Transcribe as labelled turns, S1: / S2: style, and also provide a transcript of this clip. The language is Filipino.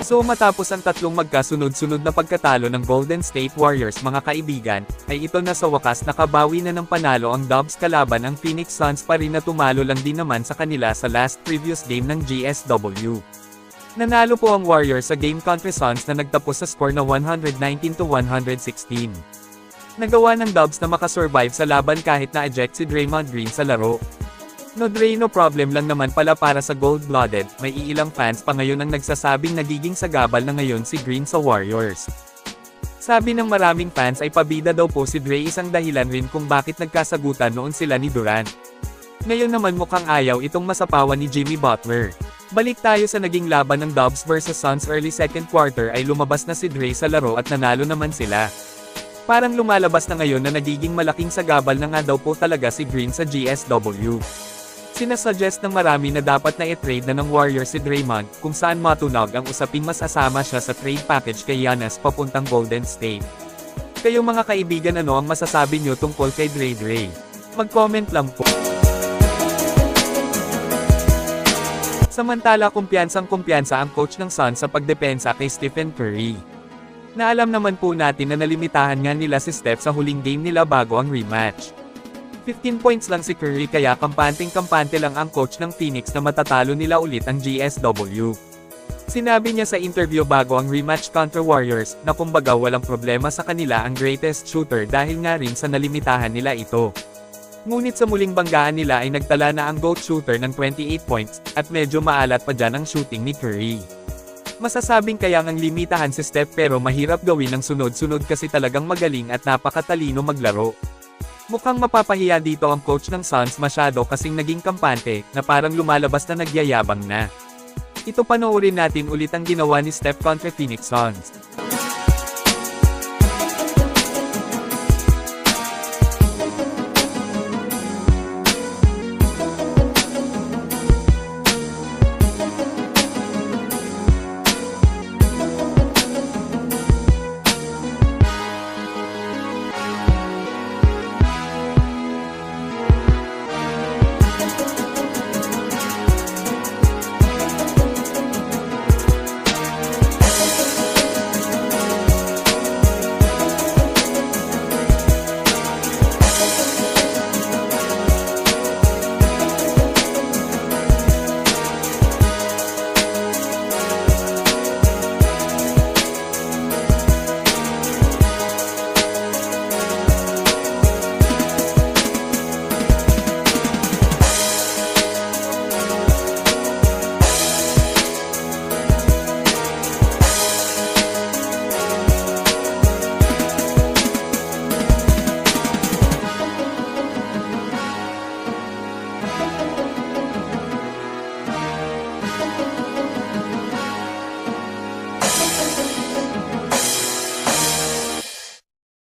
S1: So matapos ang tatlong magkasunod-sunod na pagkatalo ng Golden State Warriors mga kaibigan, ay ito na sa wakas nakabawi na ng panalo ang Dubs kalaban ang Phoenix Suns pa rin na tumalo lang din naman sa kanila sa last previous game ng GSW. Nanalo po ang Warriors sa game contra Suns na nagtapos sa score na 119-116. Nagawa ng Dubs na makasurvive sa laban kahit na-eject si Draymond Green sa laro. No problem lang naman pala para sa gold-blooded, may iilang fans pa ngayon ang nagsasabing nagiging sagabal na ngayon si Green sa Warriors. Sabi ng maraming fans ay pabida daw po si Dre, isang dahilan rin kung bakit nagkasagutan noon sila ni Durant. Ngayon naman mukhang ayaw itong masapawan ni Jimmy Butler. Balik tayo sa naging laban ng Dubs vs Suns early second quarter ay lumabas na si Dre sa laro at nanalo naman sila. Parang lumalabas na ngayon na nagiging malaking sagabal na nga daw po talaga si Green sa GSW. Sinasuggest ng marami na dapat na i-trade na ng Warriors si Draymond, kung saan matunog ang usaping masasama siya sa trade package kay Giannis papuntang Golden State. Kayo mga kaibigan, ano ang masasabi nyo tungkol kay Dre? Mag-comment lang po. Samantala kumpiyansang-kumpiyansa ang coach ng Suns sa pagdepensa kay Stephen Curry. Naalam naman po natin na nalimitahan nga nila si Steph sa huling game nila bago ang rematch. 15 points lang si Curry kaya kampanteng-kampante lang ang coach ng Phoenix na matatalo nila ulit ang GSW. Sinabi niya sa interview bago ang rematch contra Warriors, na kumbaga walang problema sa kanila ang greatest shooter dahil nga rin sa nalimitahan nila ito. Ngunit sa muling banggaan nila ay nagtala na ang GOAT shooter ng 28 points, at medyo maalat pa dyan ang shooting ni Curry. Masasabing kaya ngang limitahan si Steph pero mahirap gawin ng sunod-sunod kasi talagang magaling at napakatalino maglaro. Mukhang mapapahiya dito ang coach ng Suns masyado kasing naging kampante, na parang lumalabas na nagyayabang na. Ito panoorin natin ulit ang ginawa ni Steph contra Phoenix Suns.